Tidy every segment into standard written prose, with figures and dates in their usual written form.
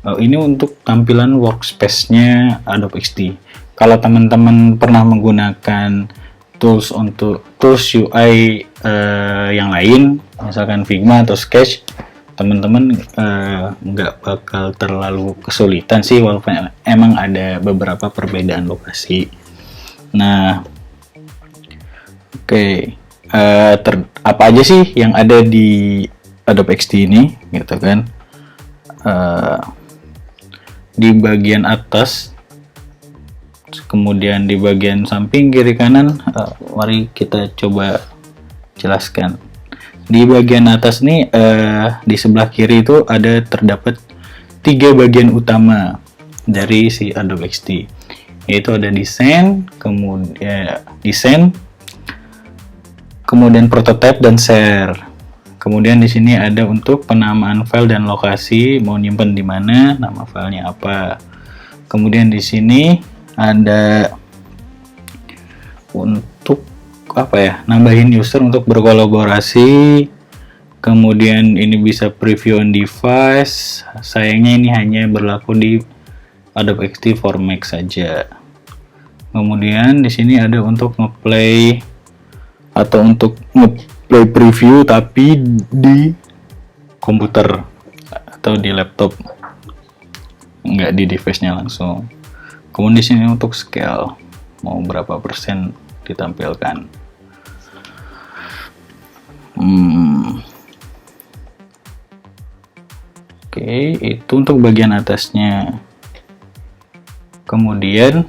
Ini untuk tampilan workspace-nya Adobe XD. Kalau teman-teman pernah menggunakan tools untuk tools UI yang lain, misalkan Figma atau Sketch, teman-teman nggak bakal terlalu kesulitan sih, walaupun emang ada beberapa perbedaan lokasi. Nah, oke, apa aja sih yang ada di Adobe XD ini, gitu kan? Di bagian atas, kemudian di bagian samping, kiri, kanan, mari kita coba jelaskan. Di bagian atas nih, di sebelah kiri itu terdapat 3 bagian utama dari si Adobe XD, yaitu ada desain, kemudian prototype dan share. Kemudian di sini ada untuk penamaan file dan lokasi, mau nyimpen di mana, nama filenya apa. Kemudian di sini ada untuk nambahin user untuk berkolaborasi. Kemudian ini bisa preview on device. Sayangnya ini hanya berlaku di Adobe XD for Mac saja. Kemudian di sini ada untuk ngeplay atau untuk ngeplay preview tapi di komputer atau di laptop, nggak di device-nya langsung. Kemudian di sini untuk scale, mau berapa persen ditampilkan. Oke, itu untuk bagian atasnya. Kemudian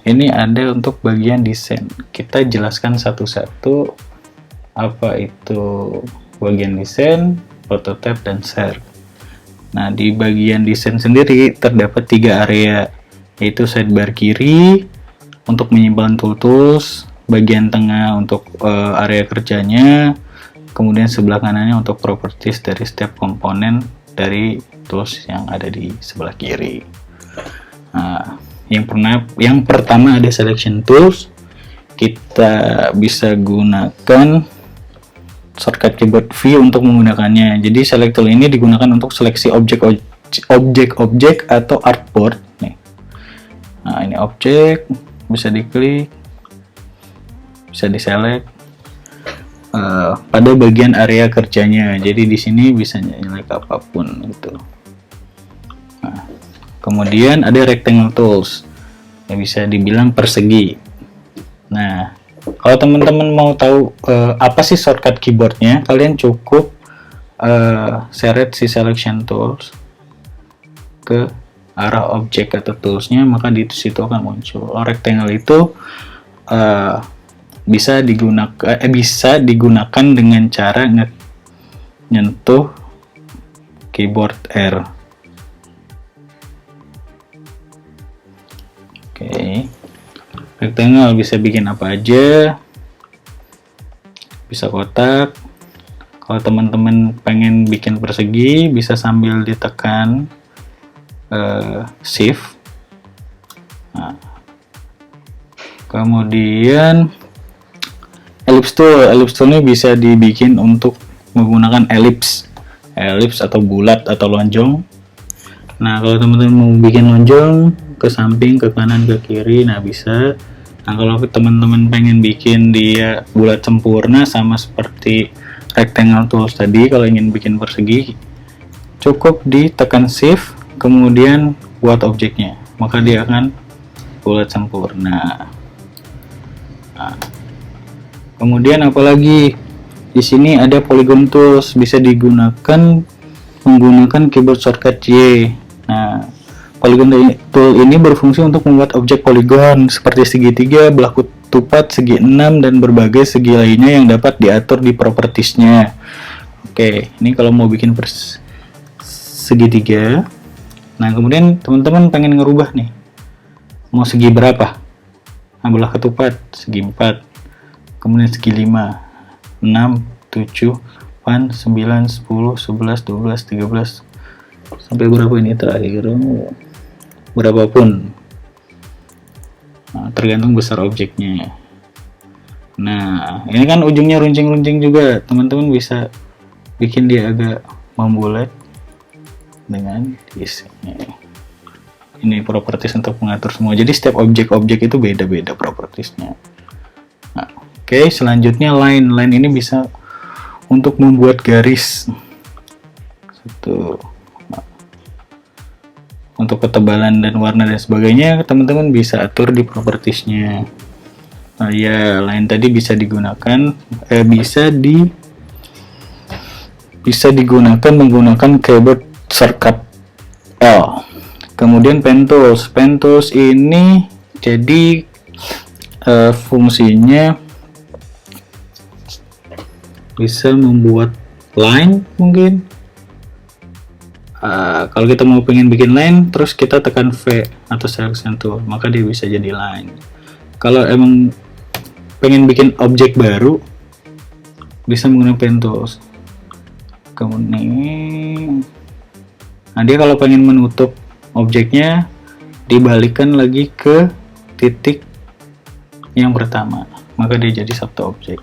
ini ada untuk bagian desain. Kita jelaskan satu-satu apa itu bagian desain, prototype, dan share. Nah, di bagian desain sendiri terdapat 3 area, yaitu sidebar kiri untuk menyimpan tools, bagian tengah untuk area kerjanya, kemudian sebelah kanannya untuk properties dari setiap komponen dari tools yang ada di sebelah kiri. Nah, yang pertama ada selection tools. Kita bisa gunakan shortcut keyboard V untuk menggunakannya. Jadi select tool ini digunakan untuk seleksi objek-objek atau artboard nih. Nah, ini objek, bisa diklik, bisa diselect pada bagian area kerjanya. Jadi di sini bisa nyelek apapun gitu. Nah, kemudian ada rectangle tools, yang bisa dibilang persegi. Nah, kalau teman-teman mau tahu apa sih shortcut keyboardnya, kalian cukup seret si selection tools ke arah objek atau toolsnya, maka di situ akan muncul. Rectangle itu bisa digunakan dengan cara nyentuh keyboard R. Oke. Rectangle bisa bikin apa aja, bisa kotak. Kalau teman-teman pengen bikin persegi, bisa sambil ditekan shift. Nah, kemudian ellipse tool ini bisa dibikin untuk menggunakan ellipse atau bulat atau lonjong. Nah, kalau teman-teman mau bikin lonjong ke samping, ke kanan, ke kiri, nah bisa. Nah, kalau teman-teman pengen bikin dia bulat sempurna sama seperti rectangle tools tadi, kalau ingin bikin persegi, cukup ditekan shift, kemudian buat objeknya, maka dia akan bulat sempurna. Nah, kemudian apalagi di sini ada polygon tools, bisa digunakan menggunakan keyboard shortcut Y. Nah, polygon tool ini berfungsi untuk membuat objek poligon seperti segitiga, belah ketupat, segi 6, dan berbagai segi lainnya yang dapat diatur di propertiesnya. Oke, ini kalau mau bikin segitiga. Nah, kemudian teman-teman pengen ngerubah nih, mau segi berapa? Nah, belah ketupat segi 4, kemudian segi 5, 6, 7, 8, 9, 10, 11, 12, 13, sampai berapa ini terakhir, berapapun. Nah, tergantung besar objeknya. Nah, ini kan ujungnya runcing-runcing juga, teman-teman bisa bikin dia agak membulat dengan di sini. Ini properties untuk mengatur semua. Jadi setiap objek-objek itu beda-beda propertiesnya. Nah, oke, selanjutnya line. Line ini bisa untuk membuat garis. Satu. Nah, untuk ketebalan dan warna dan sebagainya, teman-teman bisa atur di propertiesnya. Nah, ya, line tadi bisa digunakan, bisa digunakan menggunakan keyboard shortcut L. Kemudian pen tools. Pen tools ini jadi fungsinya bisa membuat line mungkin. Kalau kita mau pengen bikin line, terus kita tekan V atau selection tool, maka dia bisa jadi line. Kalau emang pengen bikin objek baru, bisa menggunakan pen tools. Kemudian, nah dia kalau pengen menutup objeknya, dibalikkan lagi ke titik yang pertama, maka dia jadi satu objek.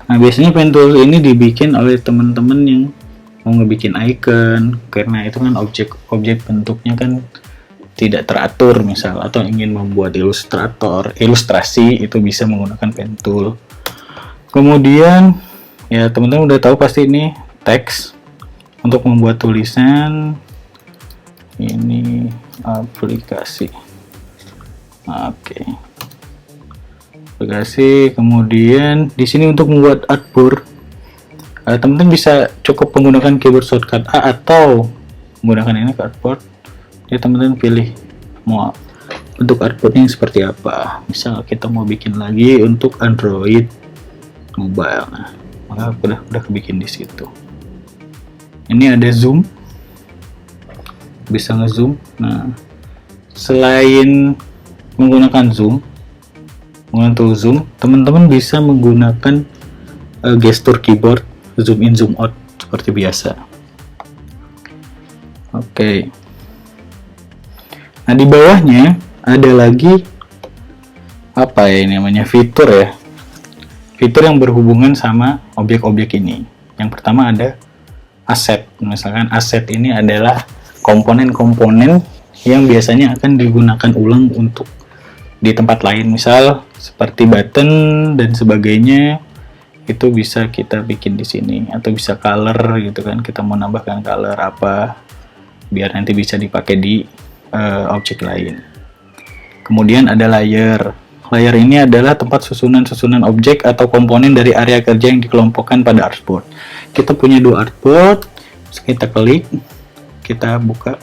Nah, biasanya pen tool ini dibikin oleh teman-teman yang mau ngebikin icon, karena itu kan objek bentuknya kan tidak teratur misal, atau ingin membuat ilustrasi, itu bisa menggunakan pen tool. Kemudian ya teman-teman udah tahu pasti ini teks untuk membuat tulisan. Ini aplikasi. Oke. Aplikasi. Kemudian di sini untuk membuat artboard, teman-teman bisa cukup menggunakan keyboard shortcut A atau menggunakan ini ke artboard. Jadi teman-teman pilih mau bentuk artboardnya seperti apa. Misal kita mau bikin lagi untuk Android mobile, nah, maka udah kebikin di situ. Ini ada zoom, bisa ngezoom. Nah, selain menggunakan menggunakan tool zoom, teman-teman bisa menggunakan gestur keyboard zoom in zoom out seperti biasa. Oke. Nah, di bawahnya ada lagi apa ya namanya, fitur ya. Fitur yang berhubungan sama objek-objek ini. Yang pertama ada aset. Misalkan aset ini adalah komponen-komponen yang biasanya akan digunakan ulang untuk di tempat lain, misal seperti button dan sebagainya, itu bisa kita bikin di sini. Atau bisa color gitu kan, kita mau nambahkan color apa biar nanti bisa dipakai di objek lain. Kemudian ada layer. Layer ini adalah tempat susunan-susunan objek atau komponen dari area kerja yang dikelompokkan pada artboard. Kita punya dua artboard, kita klik, kita buka.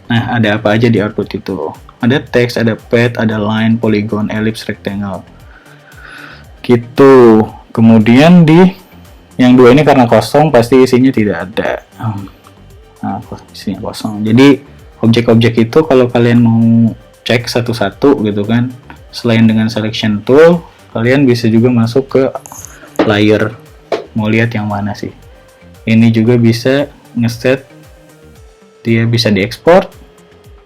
Nah, ada apa aja di artboard itu? Ada teks, ada pad, ada line, polygon, ellipse, rectangle. Gitu. Kemudian di yang dua ini karena kosong, pasti isinya tidak ada. Nah, isinya kosong. Jadi objek-objek itu kalau kalian mau cek satu-satu gitu kan, selain dengan selection tool, kalian bisa juga masuk ke layer. Mau lihat yang mana sih? Ini juga bisa ngeset. Dia bisa diekspor,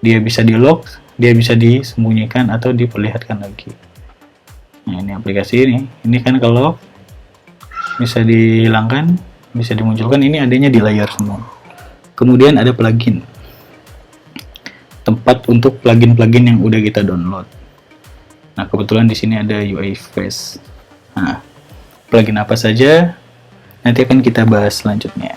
dia bisa di lock, dia bisa disembunyikan atau diperlihatkan lagi. Nah, ini aplikasi ini. Ini kan kalau bisa dihilangkan, bisa dimunculkan. Ini adanya di layar semua. Kemudian ada plugin. Tempat untuk plugin-plugin yang udah kita download. Nah, kebetulan di sini ada UI Face. Nah, plugin apa saja nanti akan kita bahas selanjutnya.